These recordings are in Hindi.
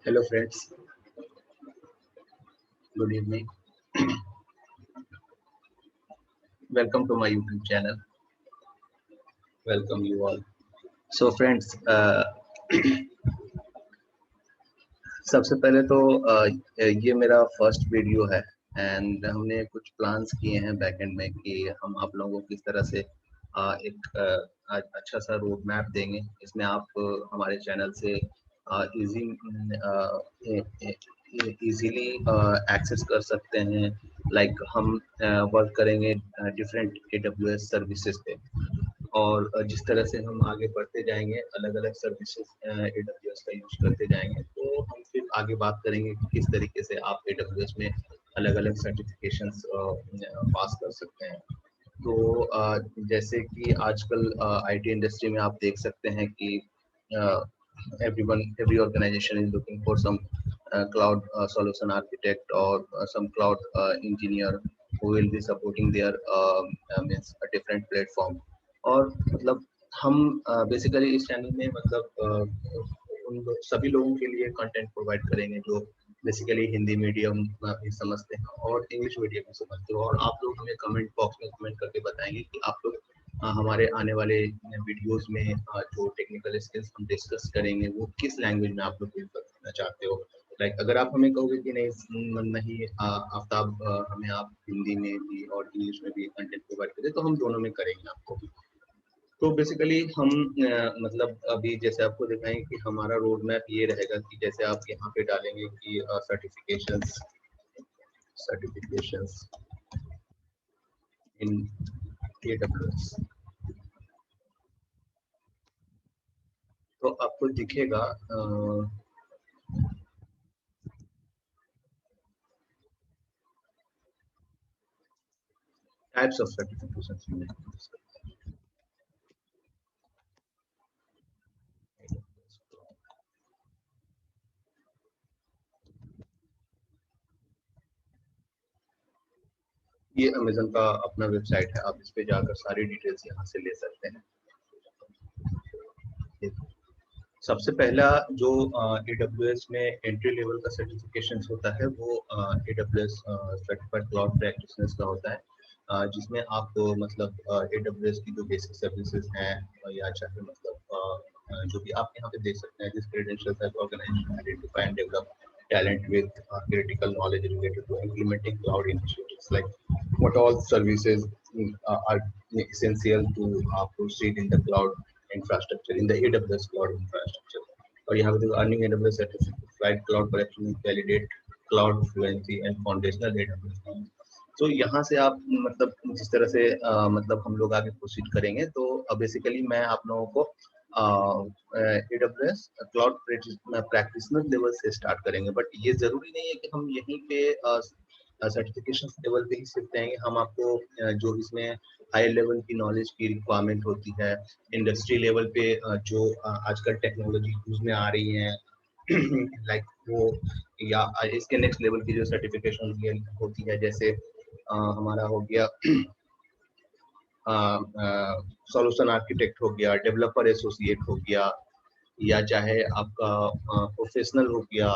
Hello friends, good evening. Welcome to my YouTube channel. Welcome you all. So friends, सबसे पहले तो ये मेरा फर्स्ट वीडियो है एंड हमने कुछ प्लान्स किए हैं बैकएंड में कि हम आप लोगों को किस तरह से एक अच्छा सा रोड मैप देंगे। इसमें आप हमारे चैनल से इजीली एक्सेस कर सकते हैं। लाइक हम वर्क करेंगे डिफरेंट AWS सर्विसेज पे और जिस तरह से हम आगे बढ़ते जाएंगे अलग अलग सर्विसेज AWS का यूज करते जाएंगे तो हम फिर आगे बात करेंगे कि किस तरीके से आप AWS में अलग अलग सर्टिफिकेशंस पास कर सकते हैं। तो जैसे कि आजकल IT इंडस्ट्री में आप देख सकते हैं कि every organization is looking for some cloud solution architect or some cloud engineer who will be supporting their means a different platform। और मतलब हम बेसिकली इस चैनल में मतलब सभी लोगों के लिए कंटेंट प्रोवाइड करेंगे जो बेसिकली हिंदी मीडियम भी समझते हैं और इंग्लिश मीडियम भी समझते हो। और आप लोग हमें कमेंट बॉक्स में कमेंट करके बताएंगे कि आप लोग हमारे आने वाले वीडियोस में जो टेक्निकल स्किल्स हम डिस्कस करेंगे वो किस लैंग्वेज में आप लोग यूज करना चाहते हो। लाइक अगर आप हमें कहोगे कि नहीं आफ्ताब हमें आप हिंदी में भी और इंग्लिश में भी कंटेंट प्रोवाइड करें तो हम दोनों में करेंगे आपको। तो बेसिकली हम मतलब अभी जैसे आपको दिखाएंगे कि हमारा रोड मैप ये रहेगा कि जैसे आप यहाँ पे डालेंगे कि सर्टिफिकेशंस इन AWS तो आपको दिखेगा टाइप्स ऑफ सर्टिफिकेशंस। ये अमेजन का अपना वेबसाइट है, आप इस पे जाकर सारी डिटेल्स यहाँ से ले सकते हैं। सबसे पहला जो AWS में एंट्री लेवल का सर्टिफिकेशन होता है वो AWS सर्टिफाइड क्लाउड प्रैक्टिशनर्स का होता है, जिसमें आप मतलब AWS की जो बेसिक सर्विसेज हैं या चाहे मतलब जो भी आप यहाँ पे देख सकते हैं, this credentials have organization identify and develop talent with critical knowledge related to implementing cloud initiatives, like what all services are essential to proceed in the cloud infrastructure, in the AWS cloud infrastructure। और यहाँ पे earning AWS certified cloud collection validate cloud fluency and foundational AWS। तो यहाँ से आप मतलब जिस तरह से मतलब हम लोग आगे प्रोसीड करेंगे तो बेसिकली मैं आप लोगों को AWS क्लाउड प्रैक्टिशनर लेवल से स्टार्ट करेंगे। बट ये जरूरी नहीं है कि हम यहीं पे सर्टिफिकेशन लेवल पे ही सिर्फ देंगे। हम आपको जो इसमें हाई लेवल की नॉलेज की रिक्वायरमेंट होती है, इंडस्ट्री लेवल पे जो आजकल टेक्नोलॉजी यूज में आ रही है लाइक वो, या इसके नेक्स्ट लेवल की जो सर्टिफिकेशन होती है, जैसे हमारा हो गया सॉल्यूशन आर्किटेक्ट हो गया, डेवलपर एसोसिएट हो गया, या चाहे आपका प्रोफेशनल हो गया,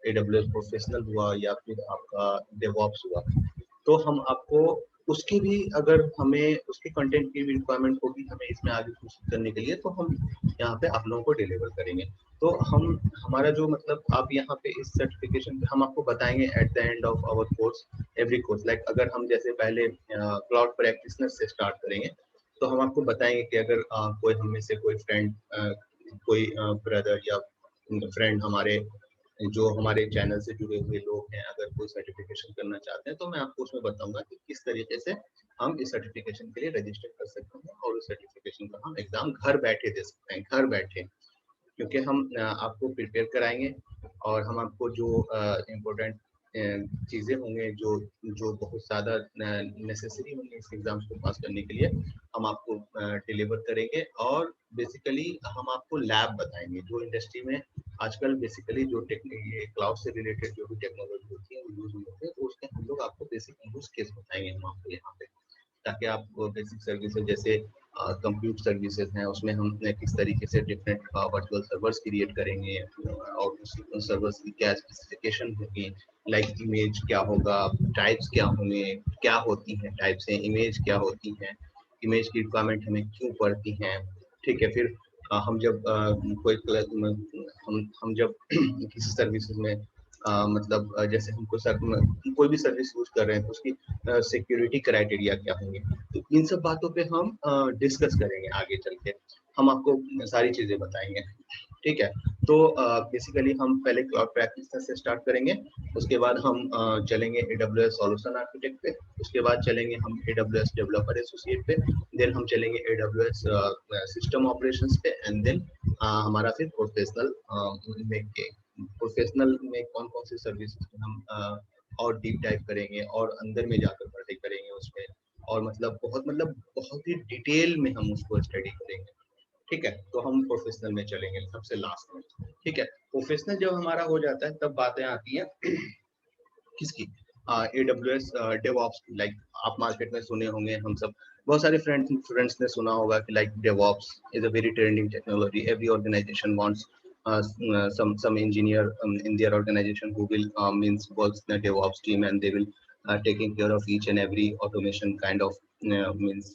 AWS प्रोफेशनल हुआ, या फिर आपका डेवऑप्स हुआ। तो हम आपको उसकी भी, अगर हमें उसके कंटेंट की भी रिक्वायरमेंट होगी हमें इसमें आगे कोशिश करने के लिए, तो हम यहाँ पे आप लोगों को डिलीवर करेंगे। तो हम हमारा जो मतलब आप यहाँ पे इस सर्टिफिकेशन पे हम आपको बताएंगे at the end of our course, every course. Like अगर हम जैसे पहले क्लाउड प्रैक्टिशनर से स्टार्ट करेंगे तो हम आपको बताएंगे कि अगर कोई हम में से कोई फ्रेंड, कोई ब्रदर या फ्रेंड हमारे जो हमारे चैनल से जुड़े हुए लोग हैं, अगर कोई सर्टिफिकेशन करना चाहते हैं तो मैं आपको उसमें बताऊंगा कि किस तरीके से हम इस सर्टिफिकेशन के लिए रजिस्टर कर सकते हैं और उस सर्टिफिकेशन का हम एग्जाम घर बैठे दे सकते हैं, घर बैठे। क्योंकि हम आपको प्रिपेयर कराएंगे और हम आपको जो इम्पोर्टेंट चीज़ें होंगे जो जो बहुत ज़्यादा नेसेसरी होंगी इस एग्जाम्स को पास करने के लिए, हम आपको डिलीवर करेंगे। और बेसिकली हम आपको लैब बताएंगे जो इंडस्ट्री में आजकल बेसिकली जो ये क्लाउड से रिलेटेड जो भी टेक्नोलॉजी होती है वो यूज होती है, तो उसके हम लोग आपको बेसिक यूज केस बताएंगे हम आपको यहाँ पे। ताकि आप बेसिक सर्विसेज जैसे कंप्यूट सर्विसेज हैं उसमें हम किस तरीके से डिफरेंट वर्चुअल सर्वर्स क्रिएट करेंगे और उस सर्वर्स की क्या स्पेसिफिकेशन होगी, लाइक इमेज क्या होगा, टाइप्स क्या होंगे, क्या होती हैं टाइप्स हैं, इमेज क्या होती हैं, इमेज की रिक्वायरमेंट हमें क्यों पड़ती हैं। ठीक है, फिर हम जब हम जब किसी सर्विसेज में मतलब जैसे हमको कोई भी सर्विस यूज कर रहे हैं तो उसकी सिक्योरिटी क्राइटेरिया क्या होंगे, तो इन सब बातों पे हम डिस्कस करेंगे आगे चल के, हम आपको सारी चीजें बताएंगे। ठीक है, तो बेसिकली हम पहले क्लाउड प्रैक्टिस से स्टार्ट करेंगे, उसके बाद हम चलेंगे AWS सॉल्यूशन आर्किटेक्ट पे, उसके बाद चलेंगे हम AWS डेवलपर एसोसिएट पे, देन हम चलेंगे AWS सिस्टम ऑपरेशंस पे, एंड देन हमारा फिर प्रोफेशनल में कौन कौन सी सर्विस हम और डीप डाइव करेंगे और अंदर में जाकर पढ़ाई करेंगे उसमें, और मतलब बहुत ही डिटेल में हम उसको स्टडी करेंगे। ठीक है, तो हम प्रोफेशनल में चलेंगे सबसे लास्ट में। ठीक है, प्रोफेशनल जब हमारा हो जाता है तब बातें आती हैं किसकी, AWS डेवऑप्स की। लाइक आप मार्केट में सुने होंगे, हम सब बहुत सारे फ्रेंड्स ने सुना होगा कि like DevOps is a very trending technology, every organization wants some engineer in their organization who will means works in a DevOps team, and they will taking care of each and every automation kind of means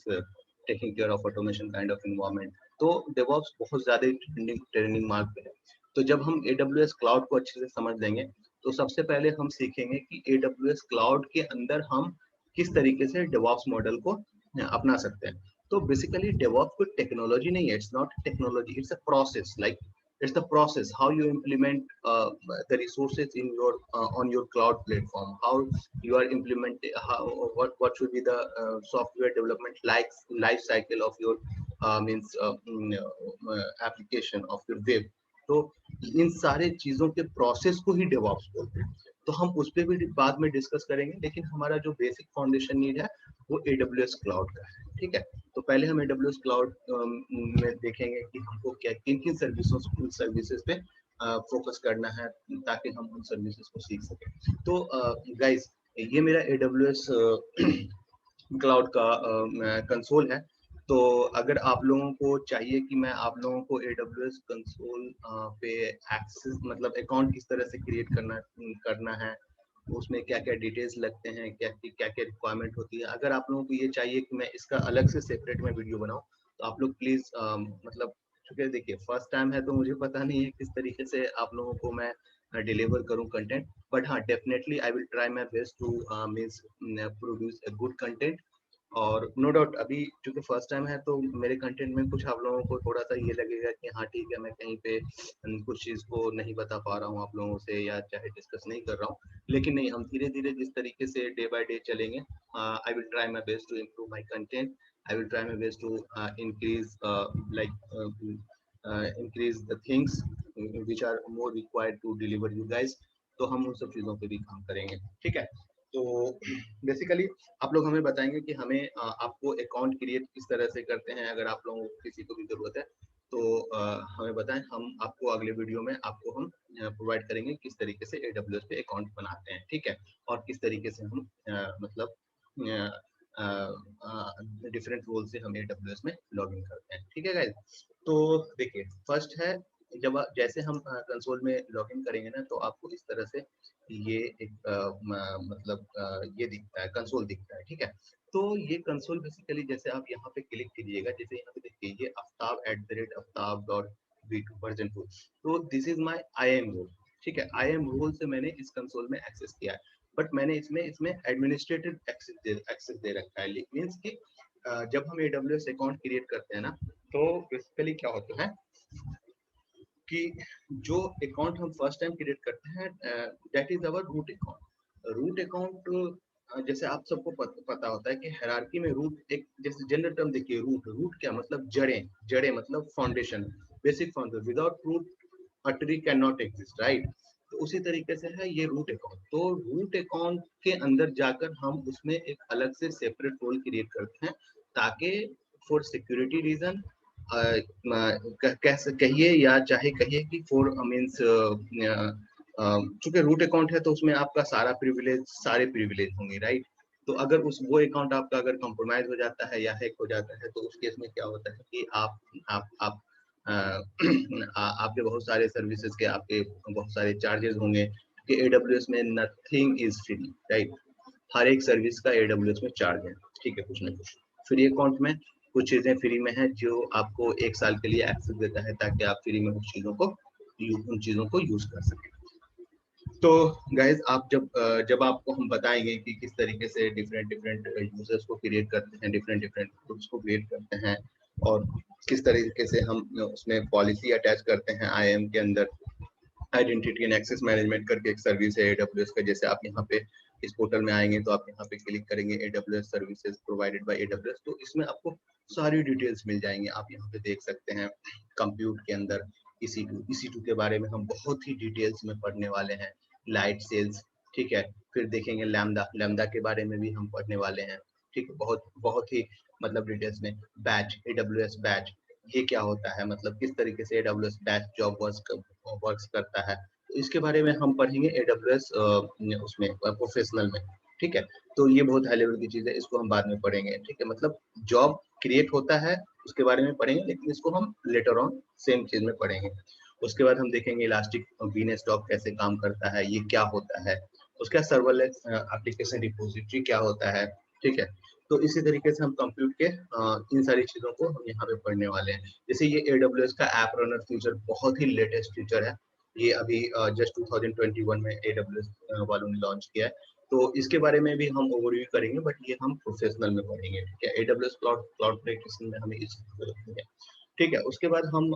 taking care of automation kind of environment। तो DevOps बहुत ज्यादा ट्रेंडिंग मार्क पे है। तो जब हम AWS क्लाउड को अच्छे से समझ लेंगे तो सबसे पहले हम सीखेंगे कि AWS क्लाउड के अंदर हम किस तरीके से DevOps मॉडल को अपना सकते हैं। तो बेसिकली DevOps कोई टेक्नोलॉजी नहीं है, it's not technology, it's a process. Like it's the process how you implement the resources in your on your cloud platform, how you are implementing, what should be the software development life cycle of your means application of your web। तो इन सारे चीजों के प्रोसेस को ही डेवऑप्स बोलते हैं। तो हम उस पर भी बाद में डिस्कस करेंगे, लेकिन हमारा जो बेसिक फाउंडेशन नीड है वो AWS क्लाउड का है। ठीक है, तो पहले हम AWS क्लाउड में देखेंगे कि हमको क्या किन किन सर्विसेज पे फोकस करना है ताकि हम उन सर्विसेज को सीख सकें। तो गाइस ये मेरा AWS क्लाउड का कंसोल है। तो अगर आप लोगों को चाहिए कि मैं आप लोगों को AWS कंसोल पे एक्सेस मतलब अकाउंट किस तरह से क्रिएट करना है, उसमें क्या क्या डिटेल्स लगते हैं, क्या क्या रिक्वायरमेंट होती है, अगर आप लोगों को ये चाहिए कि मैं इसका अलग से सेपरेट में वीडियो बनाऊं तो आप लोग प्लीज मतलब चूंकि देखिए फर्स्ट टाइम है तो मुझे पता नहीं है किस तरीके से आप लोगों को मैं डिलीवर करूं कंटेंट, बट हाँ definitely I will try my best to means produce a good content. और नो डाउट अभी चूंकि फर्स्ट टाइम है तो मेरे कंटेंट में कुछ आप लोगों को थोड़ा सा ये लगेगा कि हाँ ठीक है मैं कहीं पे कुछ चीज को नहीं बता पा रहा हूँ आप लोगों से, या चाहे डिस्कस नहीं कर रहा हूँ, लेकिन नहीं, हम धीरे धीरे जिस तरीके से डे बाय डे चलेंगे, I will try my best to improve my content, I will try my best to increase like increase the things which are more required to deliver you guys। तो हम उन सब चीजों पे भी काम करेंगे। ठीक है, तो बेसिकली आप लोग हमें बताएंगे कि हमें आपको अकाउंट क्रिएट किस तरह से करते हैं, अगर आप लोगों को किसी को भी जरूरत है तो हमें बताएं, हम आपको अगले वीडियो में आपको हम प्रोवाइड करेंगे किस तरीके से AWS पे अकाउंट बनाते हैं। ठीक है, और किस तरीके से हम मतलब डिफरेंट रोल से हम AWS में लॉग इन करते हैं। ठीक है गाइस, तो देखिए फर्स्ट है जब जैसे हम कंसोल में लॉग इन करेंगे ना तो आपको इस तरह से ये एक मतलब ये दिखता है, कंसोल दिखता है। ठीक है, तो ये कंसोल बेसिकली जैसे आप यहाँ पे क्लिक कीजिएगा, जैसे यहाँ पे देखिए ये aftab@aftab.v2 तो this is my IAM role. ठीक है, IAM रोल से मैंने इस कंसोल में एक्सेस किया है, बट मैंने इसमें एडमिनिस्ट्रेटिव एक्सेस दे रखा है। मीन्स कि जब हम AWS अकाउंट क्रिएट करते हैं ना तो बेसिकली क्या होता है कि जो अकाउंट हम फर्स्ट टाइम क्रिएट करते हैं that is our root account. Root account जैसे आप सबको पता होता है कि हायरार्की में रूट एक जैसे जनरल टर्म देखिए, रूट क्या मतलब जड़ें मतलब foundation, basic foundation, without root a tree can not exist, right. तो उसी तरीके से है ये रूट अकाउंट। तो रूट अकाउंट के अंदर जाकर हम उसमें एक अलग से सेपरेट रोल क्रिएट करते हैं ताकि फॉर सिक्योरिटी रीजन कहिए या चाहे कहिए कि फॉर मीन्स चूंकि रूट अकाउंट है तो उसमें आपका सारे प्रिविलेज होंगे, राइट। तो अगर उस वो अकाउंट आपका अगर कॉम्प्रोमाइज हो जाता है या हैक हो जाता है, तो उस केस में क्या होता है कि आप अ, आपके बहुत सारे सर्विसेज के आपके बहुत सारे चार्जेस होंगे, कि एडब्ल्यूएस में नथिंग इज फ्री, राइट। हर एक सर्विस का एडब्ल्यूएस में चार्ज है, ठीक है, कुछ ना कुछ। फ्री अकाउंट में कुछ चीजें फ्री में है जो आपको 1 साल के लिए एक्सेस देता है, ताकि आप फ्री में उन चीजों को यूज कर सकें। तो गाइज आप जब आपको हम बताएंगे कि किस तरीके से डिफरेंट डिफरेंट यूजर्स को क्रिएट करते हैं, डिफरेंट डिफरेंट ग्रुप्स को क्रिएट करते हैं, और किस तरीके से हम उसमें पॉलिसी अटैच करते हैं आईएम के अंदर। आइडेंटिटी एंड एक्सेस मैनेजमेंट करके एक सर्विस है एडब्ल्यूएस का, जैसे आप यहाँ पे इस पोर्टल में आएंगे तो आप यहाँ पे क्लिक करेंगे AWS services provided by AWS, तो इसमें आपको सारी डिटेल्स मिल जाएंगे। आप यहाँ पे देख सकते हैं कंप्यूट के अंदर EC2 के बारे में हम बहुत ही डिटेल्स में पढ़ने वाले हैं। लाइट सेल्स, ठीक है, फिर देखेंगे लैम्डा के बारे में भी हम पढ़ने वाले हैं, ठीक है, बहुत बहुत ही मतलब डिटेल्स में। बैच, एडब्ल्यूएस बैच, ये क्या होता है, मतलब किस तरीके से एडब्ल्यूएस बैच जॉब वर्क्स करता है, तो इसके बारे में हम पढ़ेंगे एडब्ल्यूएस उसमें प्रोफेशनल में, ठीक है। तो ये बहुत हाई लेवल की चीज है, इसको हम बाद में पढ़ेंगे, ठीक है। मतलब जॉब क्रिएट होता है उसके बारे में पढ़ेंगे, लेकिन इसको हम लेटर ऑन सेम चीज में पढ़ेंगे। उसके बाद हम देखेंगे इलास्टिक बीनस्टॉक कैसे काम करता है, ये क्या होता है। उसका सर्वरलेस एप्लीकेशन रिपोजिटरी क्या होता है, ठीक है। तो इसी तरीके से हम कंप्यूट के इन सारी चीजों को हम यहाँ पे पढ़ने वाले हैं। जैसे ये AWS का ऐप रनर फीचर बहुत ही लेटेस्ट फीचर है, ये अभी जस्ट 2021 में AWS वालों ने लॉन्च किया है। तो इसके बारे में भी हम ओवरव्यू करेंगे, बट ये हम प्रोफेशनल में पढ़ेंगे, ठीक है। AWS क्लाउड प्लेटफॉर्म में हमें इस ठीक है। उसके बाद हम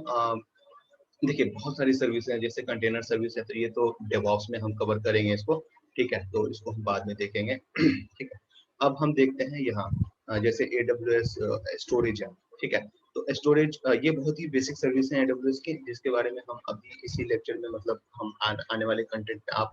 देखिए बहुत सारी सर्विस हैं, जैसे कंटेनर सर्विस है, तो ये तो डेवऑप्स में हम कवर करेंगे इसको, ठीक है, तो इसको हम बाद में देखेंगे। ठीक है। अब हम देखते हैं यहाँ जैसे AWS स्टोरेज है, ठीक है। तो स्टोरेज ये बहुत ही बेसिक सर्विस है AWS की, जिसके बारे में हम अभी इसी लेक्चर में मतलब हम आने वाले कंटेंट में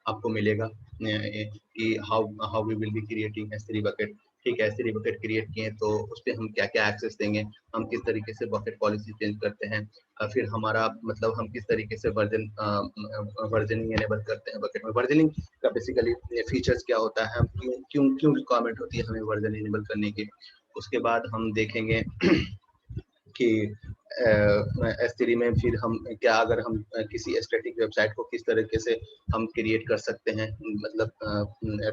आपको मिलेगा कि how we will be creating S3 bucket, ठीक है। S3 बकेट क्रिएट किए तो उस पर हम क्या क्या एक्सेस देंगे, हम किस तरीके से बकेट पॉलिसी चेंज करते हैं, फिर हमारा मतलब हम किस तरीके से वर्जनिंग एनेबल करते हैं बकेट में। वर्जनिंग का बेसिकली फीचर्स क्या होता है, हम क्यों रिक्वायरमेंट होती है हमें वर्जन एनेबल करने की। उसके बाद हम देखेंगे कि S3 में फिर हम क्या, अगर हम किसी स्टैटिक वेबसाइट को किस तरीके से हम क्रिएट कर सकते हैं, मतलब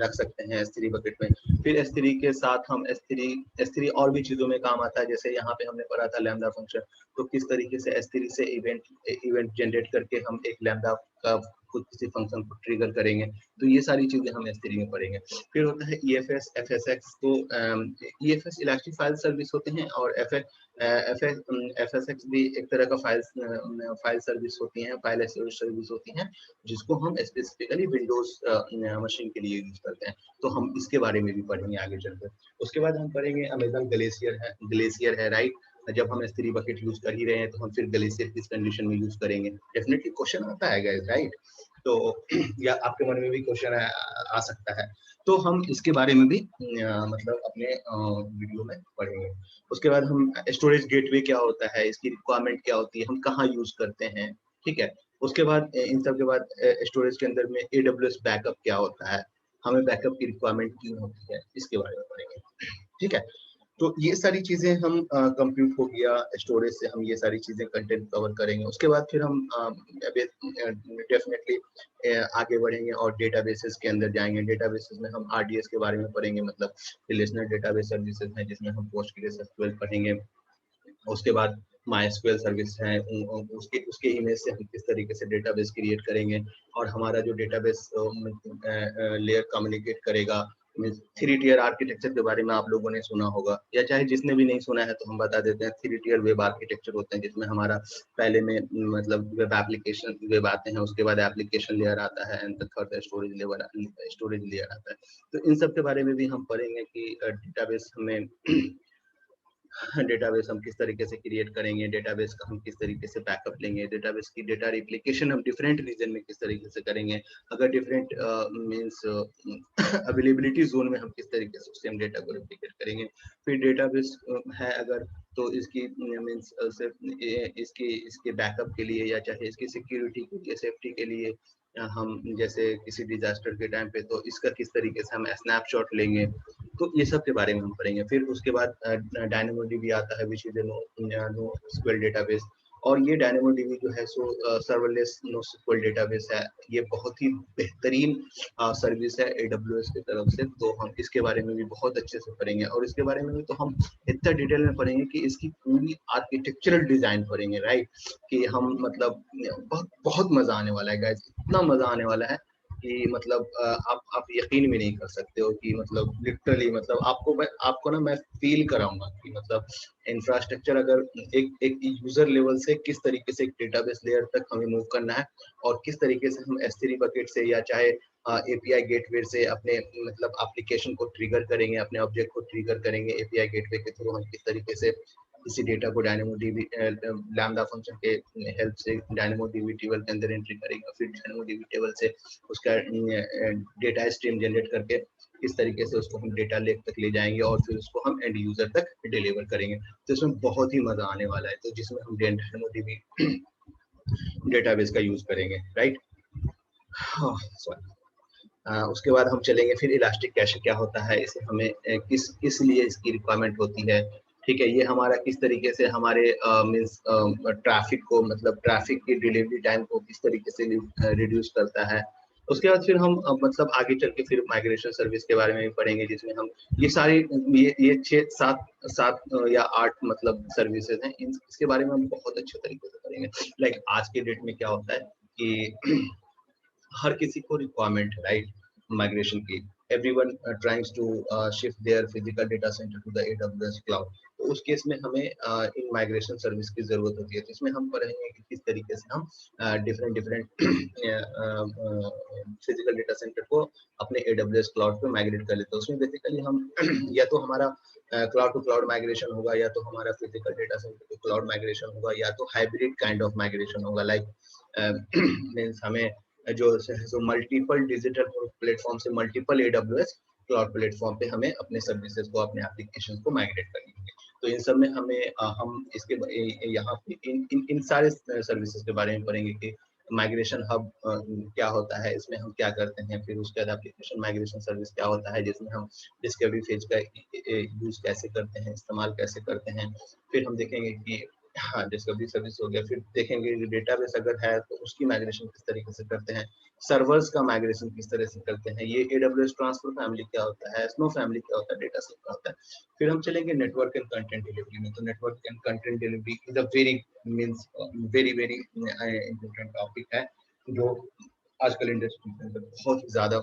रख सकते हैं S3 बकेट में। फिर S3 के साथ हम S3 और भी चीजों में काम आता है, जैसे यहाँ पे हमने पढ़ा था लैम्डा फंक्शन, तो किस तरीके से S3 से इवेंट जनरेट करके हम एक लैम्डा का खुद किसी फंक्शन को ट्रिगर करेंगे। तो ये सारी चीजें हम S3 में पढ़ेंगे। फिर होता है EFS FSX, तो EFS इलास्टिक फाइल सर्विस होते हैं, और FSX भी एक तरह का फाइल सर्विस होती है, फाइल स्टोरेज सर्विस होती हैं, जिसको हम स्पेसिफिकली विंडोज मशीन के लिए यूज करते हैं। तो हम इसके बारे में भी पढ़ेंगे आगे चलकर। उसके बाद हम पढ़ेंगे अमेजन ग्लेशियर है, राइट। जब हम S3 बकेट यूज कर ही रहे हैं, तो हम फिर ग्लेशियर किस कंडीशन में यूज करेंगे, डेफिनेटली क्वेश्चन आता है गाइस, राइट। तो या आपके मन में भी क्वेश्चन आ सकता है, तो हम इसके बारे में भी मतलब अपने वीडियो में पढ़ेंगे। उसके बाद हम स्टोरेज गेटवे क्या होता है, इसकी रिक्वायरमेंट क्या होती है, हम कहाँ यूज करते हैं, ठीक है। उसके बाद इन सब के बाद स्टोरेज के अंदर में AWS बैकअप क्या होता है, हमें बैकअप की रिक्वायरमेंट क्यों होती है, इसके बारे में पढ़ेंगे, ठीक है। तो ये सारी चीजें हम कंप्यूट हो गया, स्टोरेज से हम ये सारी चीजें कंटेंट कवर करेंगे। उसके बाद फिर हम डेफिनेटली आगे बढ़ेंगे और डेटाबेसेस के अंदर जाएंगे। डेटाबेसेस में हम RDS के बारे में पढ़ेंगे, मतलब रिलेशनल डेटाबेस सर्विसेज हैं, जिसमें हम PostgreSQL पढ़ेंगे। उसके बाद MySQL सर्विस है, उसके उसके इमेज से हम किस तरीके से डेटाबेस क्रिएट करेंगे, और हमारा जो डेटाबेस लेयर कम्युनिकेट करेगा। 3 tier आर्किटेक्चर के बारे में आप लोगों ने सुना होगा, या चाहे जिसने भी नहीं सुना है तो हम बता देते हैं। 3 tier वेब आर्किटेक्चर होते हैं, जिसमें हमारा पहले में मतलब वेब आते हैं, उसके बाद एप्लीकेशन लेयर आता है, एंड थर्ड स्टोरेज लेयर आता है। तो इन सब के बारे में भी हम पढ़ेंगे कि डेटाबेस हम किस तरीके से क्रिएट करेंगे, डेटाबेस का हम किस तरीके से बैकअप लेंगे, डेटाबेस की डेटा रिप्लिकेशन हम डिफरेंट रीजन में किस तरीके से करेंगे, अगर डिफरेंट मींस अवेलेबिलिटी जोन में हम किस तरीके से उससे हम डेटा को रिप्लिकेट करेंगे। फिर डेटाबेस है अगर, तो इसकी मींस सिर्फ इसके बैकअप के लिए, या चाहे इसकी सिक्योरिटी के लिए, सेफ्टी के लिए, हम जैसे किसी डिजास्टर के टाइम पे तो इसका किस तरीके से हम स्नैपशॉट लेंगे, तो ये सब के बारे में हम पढ़ेंगे। फिर उसके बाद डायनेमोडीबी आता है which is no SQL database, और ये डायनेमोडीबी जो है सो सर्वरलेस नो एसक्यूएल डेटाबेस है। ये बहुत ही बेहतरीन सर्विस है एडब्ल्यूएस की तरफ से, तो हम इसके बारे में भी बहुत अच्छे से पढ़ेंगे। और इसके बारे में भी तो हम इतना डिटेल में पढ़ेंगे कि इसकी पूरी आर्किटेक्चरल डिजाइन पढ़ेंगे, राइट, कि हम मतलब बहुत बहुत मजा आने वाला है गाइस, इतना मजा आने वाला है कि मतलब आप यकीन भी नहीं कर सकते हो कि मतलब लिटरली मतलब आपको ना मैं फील कराऊंगा कि मतलब इंफ्रास्ट्रक्चर अगर एक यूजर लेवल से किस तरीके से एक डेटाबेस लेयर तक हमें मूव करना है, और किस तरीके से हम S3 बकेट से या चाहे एपीआई गेटवे से अपने मतलब एप्लीकेशन को ट्रिगर करेंगे, अपने ऑब्जेक्ट को ट्रिगर करेंगे एपीआई गेटवे के थ्रू, हम किस तरीके से इसी डेटा को डायनेमोडीबी लैम्बडा फंक्शन के हेल्प से डायनेमोडीबी टेबल के अंदर एंट्री करेंगे, फिर डायनेमोडीबी टेबल से उसका डेटा स्ट्रीम जनरेट करके किस तरीके से उसको हम डेटा लेक तक ले जाएंगे और फिर उसको हम एंड यूजर तक डिलीवर करेंगे। तो इसमें बहुत ही मजा आने वाला है, तो जिसमें हम डायनेमोडीबी डेटाबेस का यूज करेंगे, राइट। उसके बाद हम चलेंगे फिर इलास्टिक कैश क्या होता है, इसे हमें किस लिए इसकी रिक्वायरमेंट होती है, ठीक है। ये हमारा किस तरीके से हमारे मींस ट्रैफिक को मतलब ट्रैफिक की डिलीवरी टाइम को किस तरीके से रिड्यूस करता है। उसके बाद फिर हम मतलब आगे चल के फिर माइग्रेशन सर्विस के बारे में भी पढ़ेंगे, जिसमें हम ये सारी ये 6 7 या 8 मतलब सर्विसेज हैं, इसके बारे में हम बहुत अच्छे तरीके से पढ़ेंगे। लाइक आज के डेट में क्या होता है कि हर किसी को रिक्वायरमेंट है, राइट, माइग्रेशन की। Everyone trying to shift their physical data centre to the AWS cloud. तो उस केस में हमें इन माइग्रेशन सर्विस की जरूरत होती है। तो इसमें हम पढ़ेंगे कि किस तरीके से हम different different physical data centre को अपने एडब्ल्यूएस क्लाउड पे माइग्रेट कर लेते हैं। उसमें बेसिकली हम या तो हमारा क्लाउड टू क्लाउड माइग्रेशन होगा, या तो हमारा physical data centre to cloud migration होगा, या तो हाइब्रिड काइंड ऑफ माइग्रेशन होगा। लाइक मींस हमें जो मल्टीपल डिजिटल प्लेटफॉर्म से मल्टीपल एडब्ल्यूएस क्लाउड प्लेटफॉर्म पे हमें अपने सर्विसेज को अपने एप्लीकेशन को माइग्रेट करनी है। तो इन सब में हमें हम इसके यहाँ पे इन सारे सर्विसेज के बारे में पढ़ेंगे कि माइग्रेशन हब क्या होता है, इसमें हम क्या करते हैं, फिर उसके बाद एप्लीकेशन माइग्रेशन सर्विस क्या होता है जिसमें हम डिस्कवरी फेज का यूज कैसे करते हैं, इस्तेमाल कैसे करते हैं। फिर हम देखेंगे कि हाँ डिस्कवरी सर्विस हो गया, फिर देखेंगे डेटाबेस अगर है तो उसकी माइग्रेशन किस तरीके से करते हैं, सर्वर्स का माइग्रेशन किस तरह से करते हैं, ये एडब्ल्यूएस ट्रांसफर फैमिली क्या होता है, स्नो फैमिली क्या होता है, डेटा सेट क्या होता है। फिर हम चलेंगे नेटवर्क एंड कंटेंट डिलीवरी में। तो network and content delivery is a very means very very important topic है, जो आजकल इंडस्ट्री के अंदर बहुत ही ज्यादा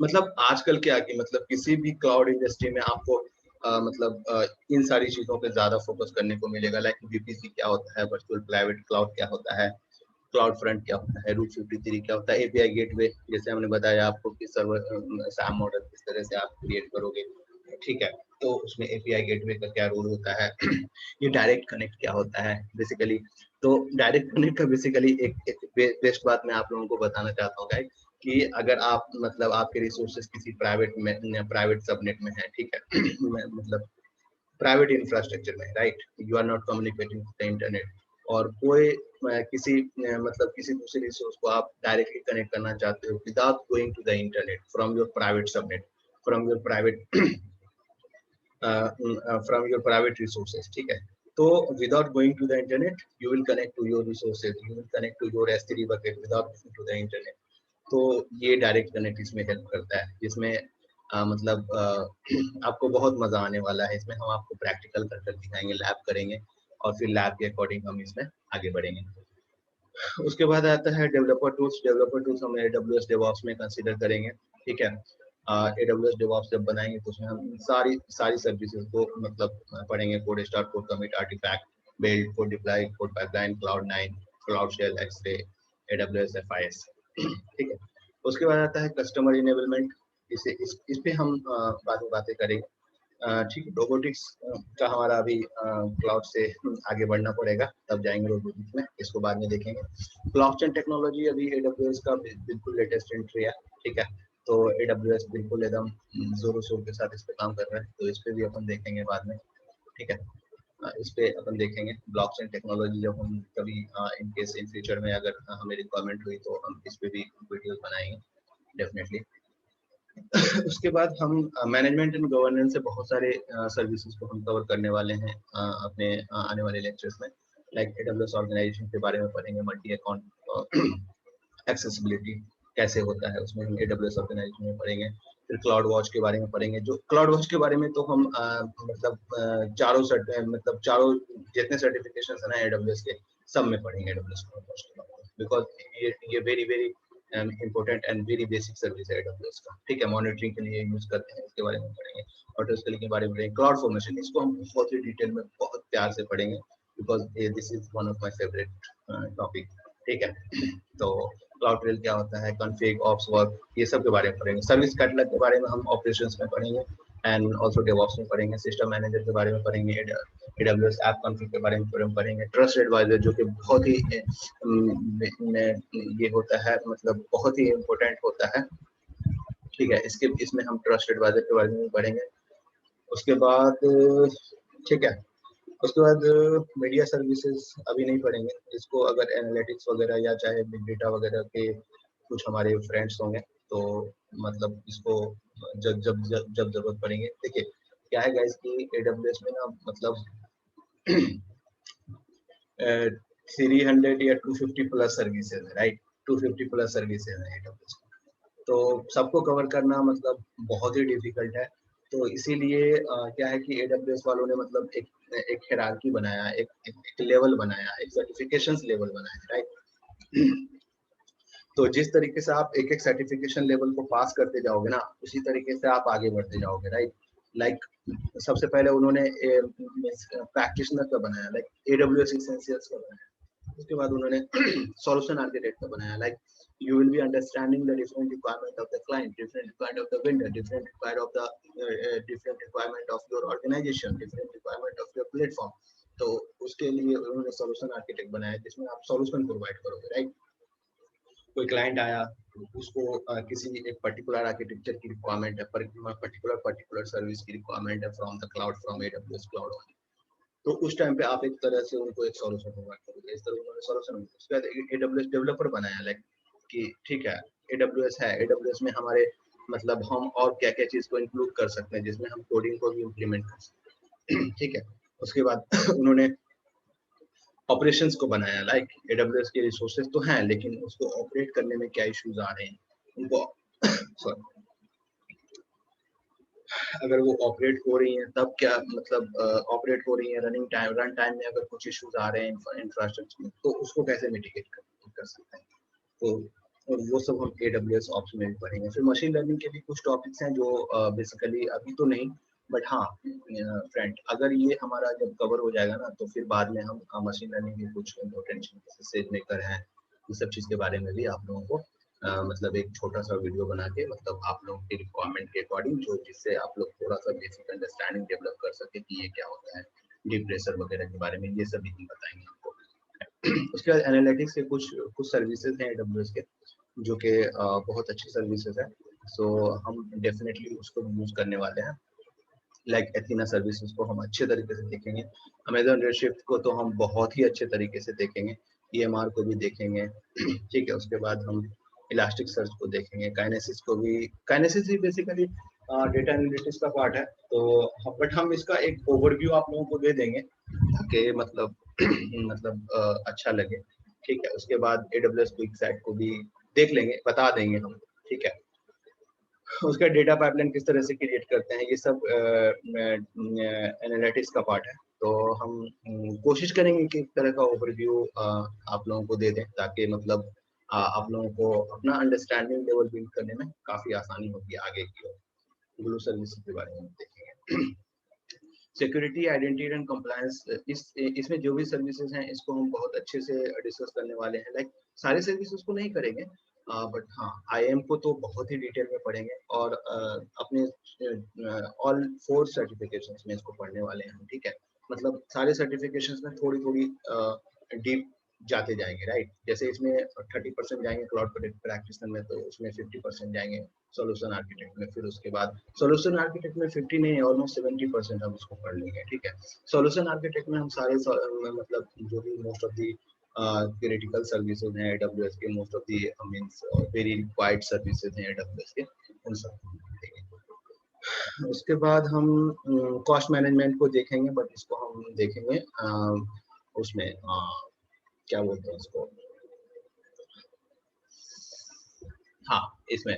मतलब आजकल क्या कि मतलब किसी भी क्लाउड इंडस्ट्री में आपको इन सारी चीजों पे ज्यादा फोकस करने को मिलेगा। लाइक वीपीसी क्या होता है, वर्चुअल प्राइवेट क्लाउड क्या होता है, क्लाउड फ्रंट क्या होता है, रूट 53 क्या होता है, एपीआई गेटवे जैसे हमने बताया आपको कि सर्वर सैम मॉडल किस तरह से आप क्रिएट करोगे, ठीक है। तो उसमें एपीआई गेटवे का क्या रोल होता है ये डायरेक्ट कनेक्ट क्या होता है बेसिकली। तो डायरेक्ट कनेक्ट का बेसिकली एक बेस्ट बात मैं आप लोगों को बताना चाहता हूँ गाइस, कि अगर आप मतलब आपके रिसोर्सेज किसी प्राइवेट सबनेट में है, ठीक है मतलब प्राइवेट इंफ्रास्ट्रक्चर में, right, you are not communicating the internet, और कोई किसी मतलब किसी दूसरे रिसोर्स को आप डायरेक्टली कनेक्ट करना चाहते हो without going to the internet from your private subnet, from your private from your private resources, ठीक है। तो without going to the internet you will connect to your resources, you will connect to your S3 bucket without going to the internet. तो ये डायरेक्ट कनेक्ट इसमें हेल्प करता है, जिसमें आपको बहुत मजा आने वाला है। इसमें हम आपको प्रैक्टिकल कर कर दिखाएंगे, लैब करेंगे, और फिर लैब के अकॉर्डिंग हम इसमें आगे बढ़ेंगे। उसके बाद आता है डेवलपर टूल्स। डेवलपर टूल्स हम AWS DevOps में कंसीडर करेंगे, ठीक है। AWS DevOps जब बनाएंगे तो उसमें हम सारी सारी सर्विसेज को मतलब पढ़ेंगे, code start, code commit, artifact, build, code deploy, code pipeline, cloud nine, cloud shell, x ray, AWS FIS, ठीक है। उसके बाद आता है कस्टमर इनेबलमेंट। इस पे हम बाद में बातें करेंगे, ठीक है। रोबोटिक्स का हमारा अभी क्लाउड से आगे बढ़ना पड़ेगा, तब जाएंगे रोबोटिक्स में, इसको बाद में देखेंगे। ब्लॉकचेन टेक्नोलॉजी अभी AWS का बिल्कुल लेटेस्ट एंट्री है, ठीक है। तो AWS बिल्कुल एकदम जोरों शोर के साथ इस पे काम कर रहा है, तो इस पे भी अपन देखेंगे बाद में, ठीक है। इस पे अपन देखेंगे ब्लॉकचेन टेक्नोलॉजी। जब हम कभी इन केस इन फ्यूचर में अगर हमें रिक्वायरमेंट हुई तो हम इस पे भी वीडियोस बनाएंगे डेफिनेटली। उसके बाद हम मैनेजमेंट एंड गवर्नेंस से बहुत सारे सर्विसेज को हम कवर करने वाले हैं अपने आने वाले लेक्चर्स में। लाइक AWS ऑर्गेनाइजेशन के बारे में पढ़ेंगे, मल्टी अकाउंट एक्सेसिबिलिटी कैसे होता है उसमें हम AWS ऑर्गेनाइजेशन में पढ़ेंगे। फिर क्लाउड वॉच के बारे में पढ़ेंगे। जो क्लाउड वॉच के बारे में तो हम मतलब चारों जितने सर्टिफिकेशन है ना AWS के सब में पढ़ेंगे AWS क्लाउड वॉच के बारे में, बिकॉज ये very very important and very basic service है AWS का। ठीक है, मॉनिटरिंग के लिए यूज करते हैं, इसके बारे में पढ़ेंगे। ऑटोस्केलिंग के बारे में पढ़ेंगे। क्लाउड फॉर्मेशन इसको हम बहुत ही डिटेल में बहुत प्यार से पढ़ेंगे, because this is one of my favourite topic. ठीक है, तो क्लाउड ट्रेल क्या होता है, कॉन्फ़िग, ऑप्स, वर्क, ये सब के बारे में पढ़ेंगे। सर्विस कैटलॉग के बारे में हम ऑपरेशंस में पढ़ेंगे एंड ऑल्सो डेवऑप्स में पढ़ेंगे। सिस्टम मैनेजर के बारे में पढ़ेंगे। AWS ऐप कॉन्फ़िग के बारे में पढ़ेंगे। ट्रस्ट एडवाइजर जो कि बहुत ही ये होता है, मतलब बहुत ही इम्पोर्टेंट होता है। ठीक है, इसमें हम ट्रस्ट एडवाइजर के बारे में पढ़ेंगे। उसके बाद ठीक है, उसके बाद मीडिया सर्विसेज अभी नहीं पढ़ेंगे। इसको अगर एनालिटिक्स वगैरह या चाहे बिग डेटा वगैरह के कुछ हमारे फ्रेंड्स होंगे तो मतलब इसको जब जब जब जब जरूरत पड़ेंगे। देखिए क्या है गाइस कि AWS में ना मतलब 300 या 250 प्लस सर्विसेज है, राइट। 250 प्लस सर्विसेज है AWS, तो सबको कवर करना मतलब बहुत ही डिफिकल्ट है। तो इसीलिए क्या है कि AWS वालों ने मतलब एक हायरार्की बनाया, एक लेवल बनाया, एक सर्टिफिकेशंस लेवल बनाया, राइट। तो जिस तरीके से आप एक एक सर्टिफिकेशन लेवल को पास करते जाओगे ना, उसी तरीके से आप आगे बढ़ते जाओगे, राइट। लाइक सबसे पहले उन्होंने प्रैक्टिशनर का बनाया, लाइक AWS एसेंशियल्स का बनाया। उसके बाद उन्होंने सॉल्यूशन आर्किटेक्ट का बनाया, like you will be understanding the different requirement of the client, different requirement of the vendor, different requirement of the different requirement of your organization, different requirement of your platform। तो उसके लिए उन्होंने सॉल्यूशन आर्किटेक्ट बनाया जिसमें आप सॉल्यूशन प्रोवाइड करोगे, राइट। कोई क्लाइंट आया उसको किसी एक पर्टिकुलर आर्किटेक्चर की रिक्वायरमेंट है, पर्टिकुलर सर्विस की रिक्वायरमेंट है from the cloud, from AWS cloud, तो उस टाइम पे आप एक तरह से उनको एक सॉल्यूशन प्रोवाइड करोगे। इस तरह उन्होंने सॉल्यूशन, उसके बाद AWS डेवलपर बनाया, लाइक कि ठीक है AWS है, AWS में हमारे मतलब हम और क्या क्या चीज को इंक्लूड कर सकते हैं जिसमें हम कोडिंग को भी इम्प्लीमेंट कर सकते हैं। ठीक है, उसके बाद उन्होंने ऑपरेशंस को बनाया, लाइक AWS के रिसोर्सेज तो हैं लेकिन उसको ऑपरेट करने में क्या इश्यूज आ रहे हैं उनको सॉरी, अगर वो ऑपरेट हो रही हैं तब क्या मतलब ऑपरेट हो रही है रन टाइम में अगर कुछ इश्यूज आ रहे हैं इंफ्रास्ट्रक्चर में तो उसको कैसे मिटिगेट कर सकते हैं। तो और वो सब हम AWS ऑप्स में भी पढ़ेंगे। फिर मशीन लर्निंग के भी कुछ टॉपिक्स हैं जो बेसिकली अभी तो नहीं, बट हाँ फ्रेंड अगर ये हमारा जब कवर हो जाएगा ना तो फिर बाद में हम मशीन लर्निंग के कुछ इम्पोर्टेंट सेज मेकर हैं, इस सब चीज़ के बारे में भी आप लोगों को मतलब एक छोटा सा वीडियो बना के मतलब आप लोगों के रिक्वायरमेंट के अकॉर्डिंग जो जिससे आप लोग थोड़ा सा बेसिक अंडरस्टैंडिंग डेवलप कर सके कि ये क्या होता है, डीप प्रेशर वगैरह के बारे में ये सब भी बताएंगे आपको। उसके बाद एनालिटिक्स के कुछ सर्विसेज हैं AWS के जो कि बहुत अच्छी सर्विसेज है, सो हम डेफिनेटली उसको यूज करने वाले हैं। लाइक एथीना सर्विसेज को हम अच्छे तरीके से देखेंगे, अमेजन रेडशिफ्ट को तो हम बहुत ही अच्छे तरीके से देखेंगे, EMR को भी देखेंगे। ठीक है, उसके बाद हम इलास्टिक सर्च को देखेंगे, काइनेसिस को भी। काइनेसिस भी बेसिकली डेटा एनालिटिक्स का पार्ट है, तो बट हम इसका एक ओवरव्यू आप लोगों को दे देंगे ताकि मतलब मतलब अच्छा लगे। ठीक है, उसके बाद AWS क्विक साइट को भी देख लेंगे, बता देंगे हम। ठीक है, उसका डेटा पाइपलाइन किस तरह से क्रिएट करते हैं, ये सब एनालिटिक्स का पार्ट है। तो हम कोशिश करेंगे कि इस तरह का ओवरव्यू आप लोगों को दे दें ताकि मतलब आप लोगों को अपना अंडरस्टैंडिंग लेवल बिल्ड करने में काफी आसानी होगी आगे की ओर। ग्लो सर्विसेज के बारे में देखेंगे। सिक्योरिटी, आइडेंटिटी एंड कंप्लायंस, इसमें जो भी सर्विसेज हैं इसको हम बहुत अच्छे से डिस्कस करने वाले हैं। लाइक सारे सर्विसेज को नहीं करेंगे बट हाँ IAM को तो बहुत ही डिटेल में पढ़ेंगे और अपने ऑल 4 सर्टिफिकेशंस में इसको पढ़ने वाले हैं। ठीक है, मतलब सारे सर्टिफिकेशंस में थोड़ी थोड़ी डीप जाते जाएंगे, राइट। जैसे इसमें 30% जाएंगे क्लाउड प्रैक्टिशनर में, तो उसमें 50% जाएंगे सॉल्यूशन आर्किटेक्ट में, फिर उसके बाद सॉल्यूशन आर्किटेक्ट में 50 नहीं, ऑलमोस्ट 70% हम उसको पढ़ लेंगे, ठीक है। सॉल्यूशन आर्किटेक्ट में हम सारे मतलब जो भी most of the critical services हैं AWS के, most of the means very required services हैं AWS के, उन सब देखेंगे। उसके बाद हम कॉस्ट मैनेजमेंट को देखेंगे, बट इसको हम देखेंगे उसमें क्या बोलते हैं उसको, हाँ इसमें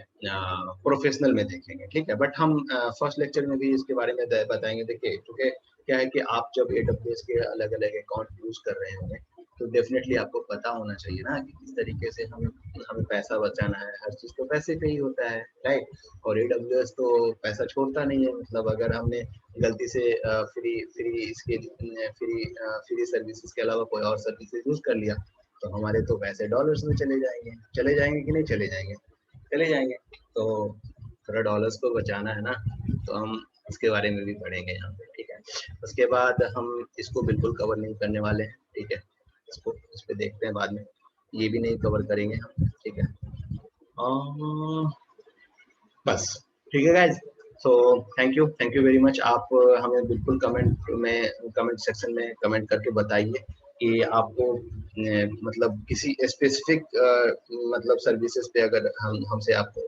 प्रोफेशनल में देखेंगे, ठीक है। बट हम फर्स्ट लेक्चर में भी इसके बारे में बताएंगे। देखिए क्योंकि क्या है कि आप जब AWS के अलग अलग अकाउंट यूज कर रहे होंगे, तो डेफिनेटली आपको पता होना चाहिए ना कि किस तरीके से हमें पैसा बचाना है। हर चीज तो पैसे पे ही होता है, राइट। और AWS तो पैसा छोड़ता नहीं है, मतलब अगर हमने गलती से फ्री फ्री इसके फ्री सर्विसेज के अलावा कोई और सर्विसेज यूज कर लिया, तो हमारे तो पैसे डॉलर्स में चले जाएंगे कि नहीं चले जाएंगे। तो थोड़ा डॉलर्स को बचाना है ना, तो हम इसके बारे में भी पढ़ेंगे यहाँ पे, ठीक है। उसके बाद हम इसको बिल्कुल कवर नहीं करने वाले हैं, ठीक है। इस पे देखते हैं बाद में, ये भी नहीं कवर करेंगे हम, ठीक है। बस ठीक है guys. So thank you very much. आप हमें बिल्कुल कमेंट सेक्शन में कमेंट करके बताइए कि आपको मतलब किसी स्पेसिफिक मतलब सर्विसेज पे अगर हमसे आपको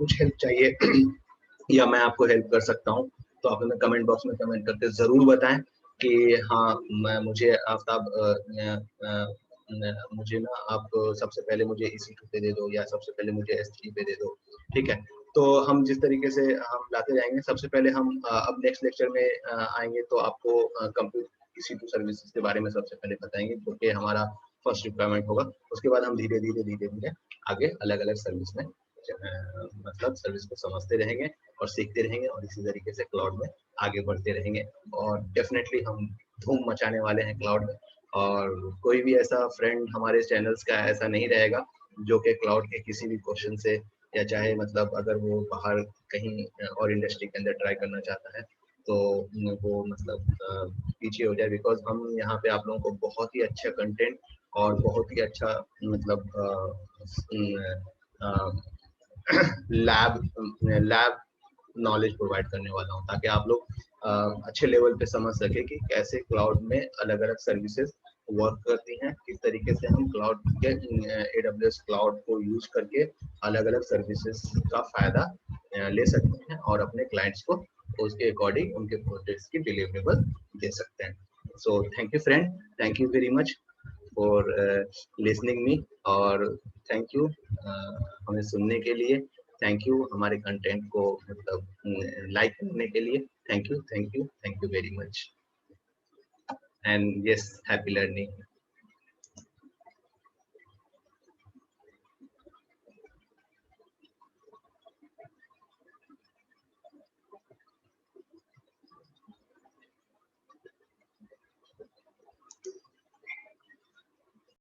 कुछ हेल्प चाहिए या मैं आपको हेल्प कर सकता हूँ, तो आप हमें कमेंट बॉक्स में कमेंट करके जरूर बताएं कि हाँ मुझे आफ्ताब मुझे ना आप सबसे पहले मुझे EC2 पे दे दो, या सबसे पहले मुझे S3 पे दे दो, ठीक है। तो हम जिस तरीके से हम लाते जाएंगे, सबसे पहले हम अब नेक्स्ट लेक्चर में आएंगे तो आपको कंप्यूटर EC2 सर्विसेज के बारे में सबसे पहले बताएंगे, जो कि हमारा फर्स्ट रिक्वायरमेंट होगा। उसके बाद हम धीरे धीरे आगे अलग अलग सर्विस में मतलब सर्विस को समझते रहेंगे और सीखते रहेंगे, और इसी तरीके से क्लाउड में आगे बढ़ते रहेंगे। और डेफिनेटली हम धूम मचाने वाले हैं क्लाउड में, और कोई भी ऐसा फ्रेंड हमारे चैनल्स का ऐसा नहीं रहेगा जो कि क्लाउड के किसी भी क्वेश्चन से, या चाहे मतलब अगर वो बाहर कहीं और इंडस्ट्री के अंदर ट्राई करना चाहता है, तो वो मतलब पीछे हो जाए। बिकॉज हम यहाँ पे आप लोगों को बहुत ही अच्छा कंटेंट और बहुत ही अच्छा मतलब लैब नॉलेज प्रोवाइड करने वाला हूँ, ताकि आप लोग अच्छे लेवल पे समझ सके कि कैसे क्लाउड में अलग अलग सर्विसेज वर्क करती हैं, किस तरीके से हम क्लाउड के AWS क्लाउड को यूज करके अलग अलग सर्विसेज का फायदा ले सकते हैं, और अपने क्लाइंट्स को उसके अकॉर्डिंग उनके प्रोजेक्ट्स की डिलीवरेबल दे सकते हैं। So thank you friend, thank you very much for listening me, और थैंक यू हमें सुनने के लिए, थैंक यू हमारे कंटेंट को मतलब लाइक करने के लिए, thank you very much, and yes happy learning.